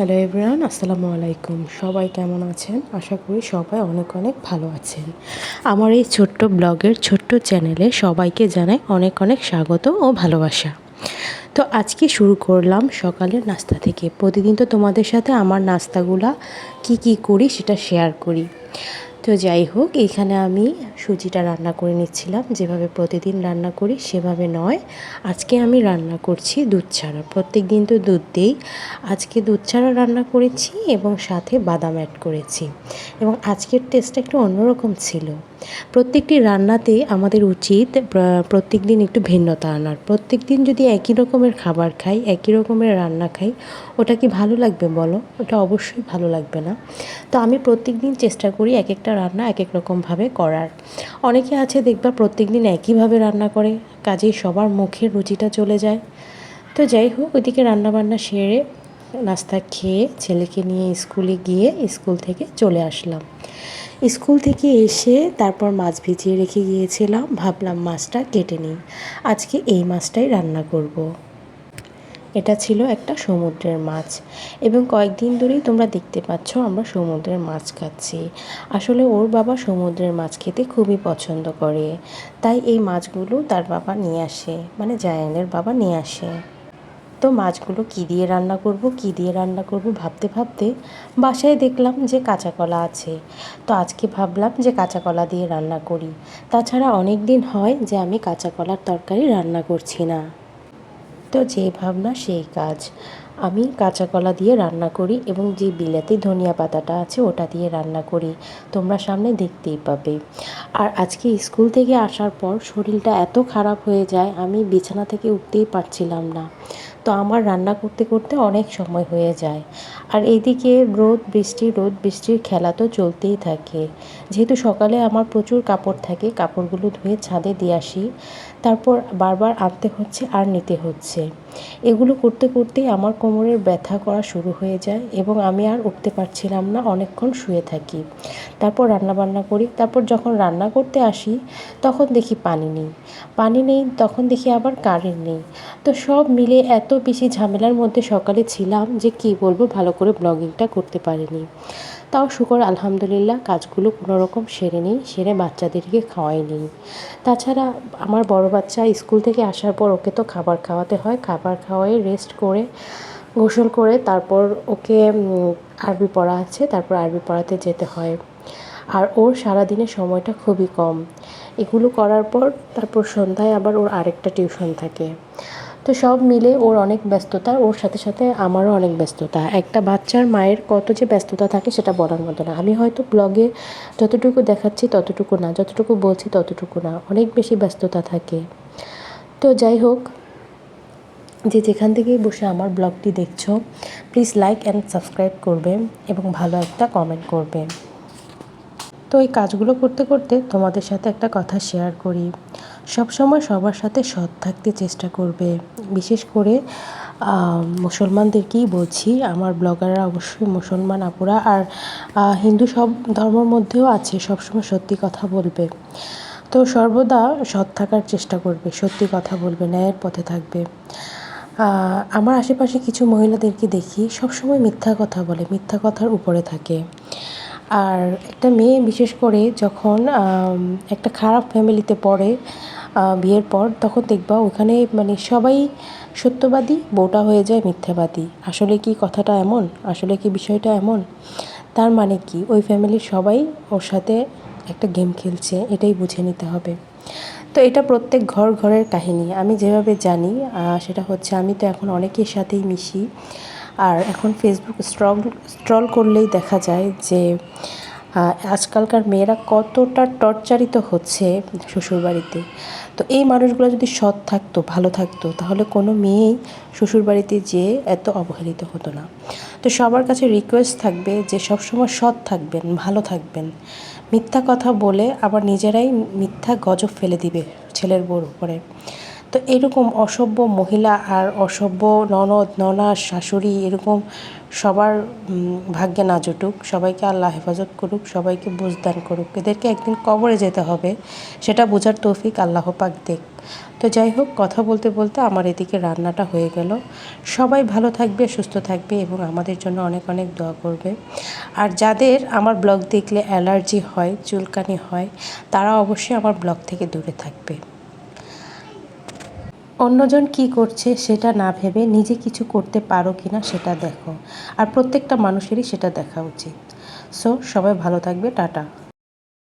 Hello everyone, আসসালামু আলাইকুম। সবাই কেমন আছেন? আশা করি সবাই অনেক অনেক ভালো আছেন। আমার এই ছোট্ট ব্লগের ছোট্ট চ্যানেলে সবাইকে জানাই অনেক অনেক স্বাগত ও ভালোবাসা। তো আজকে শুরু করলাম সকালের নাস্তা থেকে। প্রতিদিন তো তোমাদের সাথে আমার নাস্তাগুলা কি করি সেটা শেয়ার করি। তো যাই হোক, এইখানে আমি সুজিটা রান্না করে নিচ্ছিলাম। যেভাবে প্রতিদিন রান্না করি সেভাবে নয়, আজকে আমি রান্না করছি দুধ ছাড়া। প্রত্যেক দিন তো দুধ দিই, আজকে দুধ ছাড়া রান্না করেছি এবং সাথে বাদাম অ্যাড করেছি। এবং আজকের টেস্টটা একটু অন্যরকম ছিল। প্রত্যেকটি রান্নাতে আমাদের উচিত প্রত্যেক দিন একটু ভিন্নতা আনার। প্রত্যেক দিন যদি একই রকমের খাবার খাই, একই রকমের রান্না খাই, ওটা কি ভালো লাগবে বলো? ওটা অবশ্যই ভালো লাগবে না। তো আমি প্রত্যেক দিন চেষ্টা করি এক একটা রান্না এক এক রকমভাবে করার। অনেকে আছে দেখবা প্রত্যেক দিন একইভাবে রান্না করে, কাজেই সবার মুখের রুচিটা চলে যায়। তো যাই হোক, ওইদিকে রান্নাবান্না সেরে নাস্তা খেয়ে ছেলেকে নিয়ে স্কুলে গিয়ে স্কুল থেকে চলে আসলাম। স্কুল থেকে এসে তারপর মাছ ভিজিয়ে রেখে গিয়েছিলাম, ভাবলাম মাছটা কেটে নিই। আজকে এই মাছটাই রান্না করব। এটা ছিল একটা সমুদ্রের মাছ এবং কয়েকদিন ধরেই তোমরা দেখতে পাচ্ছ আমরা সমুদ্রের মাছ খাচ্ছি। আসলে ওর বাবা সমুদ্রের মাছ খেতে খুবই পছন্দ করে, তাই এই মাছগুলো তার বাবা নিয়ে আসে, মানে জায়ানের বাবা নিয়ে আসে। তো মাছগুলো কী দিয়ে রান্না করব ভাবতে ভাবতে বাসায় দেখলাম যে কাঁচা কলা আছে। তো আজকে ভাবলাম যে কাঁচা কলা দিয়ে রান্না করি। তাছাড়া অনেক দিন হয় যে আমি কাঁচা কলার তরকারি রান্না করছি না। তো যে ভাবনা সেই কাজ, আমি কাঁচা কলা দিয়ে রান্না করি এবং যে বিলাতি ধনিয়া পাতাটা আছে ওটা দিয়ে রান্না করি। তোমরা সামনে দেখতেই পাবে। আর আজকে স্কুল থেকে আসার পর শরীরটা এত খারাপ হয়ে যায়, আমি বিছানা থেকে উঠতেই পারছিলাম না। তো আমার রান্না করতে করতে অনেক সময় হয়ে যায়। আর এইদিকে রোদ বৃষ্টির খেলা তো চলতেই থাকে। যেহেতু সকালে আমার প্রচুর কাপড় থাকে, কাপড়গুলো ধুয়ে ছাদে দিয়ে আসি, তারপর বারবার আনতে হচ্ছে আর নিতে হচ্ছে। এগুলো করতে করতেই আমার কোমরের ব্যথা করা শুরু হয়ে যায় এবং আমি আর উঠতে পারছিলাম না, অনেকক্ষণ শুয়ে থাকি। তারপর রান্নাবান্না করি। তারপর যখন রান্না করতে আসি তখন দেখি পানি নেই, তখন দেখি আবার কারেন্ট নেই। তো সব মিলে এত বেশি ঝামেলার মধ্যে সকালে ছিলাম যে কী বলবো, ভালো করে ব্লগিংটা করতে পারিনি। তাও শুকর আলহামদুলিল্লাহ কাজগুলো কোনোরকম সেরে বাচ্চাদেরকে খাওয়াই নিই। তাছাড়া আমার বড় বাচ্চা স্কুল থেকে আসার পর ওকে তো খাবার খাওয়াতে হয়, খাবার খাওয়াই রেস্ট করে গোসল করে তারপর ওকে আরবি পড়া আছে, তারপর আরবি পড়াতে যেতে হয়। আর ওর সারাদিনের সময়টা খুবই কম। এগুলো করার পর তারপর সন্ধ্যায় আবার ওর আরেকটা টিউশন থাকে। তো সব মিলে ওর অনেক ব্যস্ততা, ওর সাথে সাথে আমারও অনেক ব্যস্ততা। একটা বাচ্চার মায়ের কত যে ব্যস্ততা থাকে সেটা বলার মতো না। আমি হয়তো ব্লগে যতটুকু দেখাচ্ছি ততটুকু না, যতটুকু বলছি ততটুকু না, অনেক বেশি ব্যস্ততা থাকে। তো যাই হোক, যে যেখান থেকেই বসে আমার ব্লগটি দেখছো, প্লিজ লাইক অ্যান্ড সাবস্ক্রাইব করবে এবং ভালো একটা কমেন্ট করবে। তো এই কাজগুলো করতে করতে তোমাদের সাথে একটা কথা শেয়ার করি। সবসময় সবার সাথে সৎ থাকতে চেষ্টা করবে। বিশেষ করে মুসলমানদেরকেই বলছি, আমার ব্লগাররা অবশ্যই মুসলমান আপুরা, আর হিন্দু সব ধর্মের মধ্যেও আছে, সবসময় সত্যি কথা বলবে। তো সর্বদা সৎ থাকার চেষ্টা করবে, সত্যি কথা বলবে, ন্যায়ের পথে থাকবে। আমার আশেপাশে কিছু মহিলাদেরকে দেখি সবসময় মিথ্যা কথা বলে, মিথ্যা কথার উপরে থাকে। আর একটা মেয়ে বিশেষ করে যখন একটা খারাপ ফ্যামিলিতে পড়ে বিয়ের পর, তখন দেখবা ওখানে মানে সবাই সত্যবাদী, বউটা হয়ে যায় মিথ্যাবাদী। আসলে কি কথাটা এমন? আসলে কি বিষয়টা এমন? তার মানে কি ওই ফ্যামিলির সবাই ওর সাথে একটা গেম খেলছে, এটাই বুঝে নিতে হবে। তো এটা প্রত্যেক ঘরের কাহিনী। আমি যেভাবে জানি সেটা হচ্ছে, আমি তো এখন অনেকের সাথেই মিশি। আর এখন ফেসবুক স্ক্রল করলেই দেখা যায় যে আজকালকার মেয়েরা কতটা টর্চারিত হচ্ছে শ্বশুরবাড়িতে। তো এই মানুষগুলো যদি সৎ থাকতো, ভালো থাকতো, তাহলে কোনো মেয়েই শ্বশুরবাড়িতে যেয়ে এত অবহেলিত হতো না। তো সবার কাছে রিকোয়েস্ট থাকবে যে সবসময় সৎ থাকবেন, ভালো থাকবেন। মিথ্যা কথা বলে আবার নিজেরাই মিথ্যা গজব ফেলে দিবে ছেলের বউর উপরে। তো এরকম অসভ্য মহিলা আর অসভ্য ননদ ননাস শাশুড়ি এরকম সবার ভাগ্যে না জুটুক। সবাইকে আল্লাহ হেফাজত করুক, সবাইকে বুঝদান করুক। এদেরকে একদিন কবরে যেতে হবে, সেটা বোঝার তৌফিক আল্লাহ পাক দেখ। তো যাই হোক, কথা বলতে বলতে আমার এদিকে রান্নাটা হয়ে গেল। সবাই ভালো থাকবে, সুস্থ থাকবে এবং আমাদের জন্য অনেক অনেক দোয়া করবে। আর যাদের আমার ব্লগ দেখলে অ্যালার্জি হয়, চুলকানি হয়, তারা অবশ্যই আমার ব্লগ থেকে দূরে থাকবে। অন্যজন কি করছে সেটা না ভেবে নিজে কিছু করতে পারো কি না সেটা দেখো। আর প্রত্যেকটা মানুষেরই সেটা দেখা উচিত। সো সবাই ভালো থাকবে, টাটা।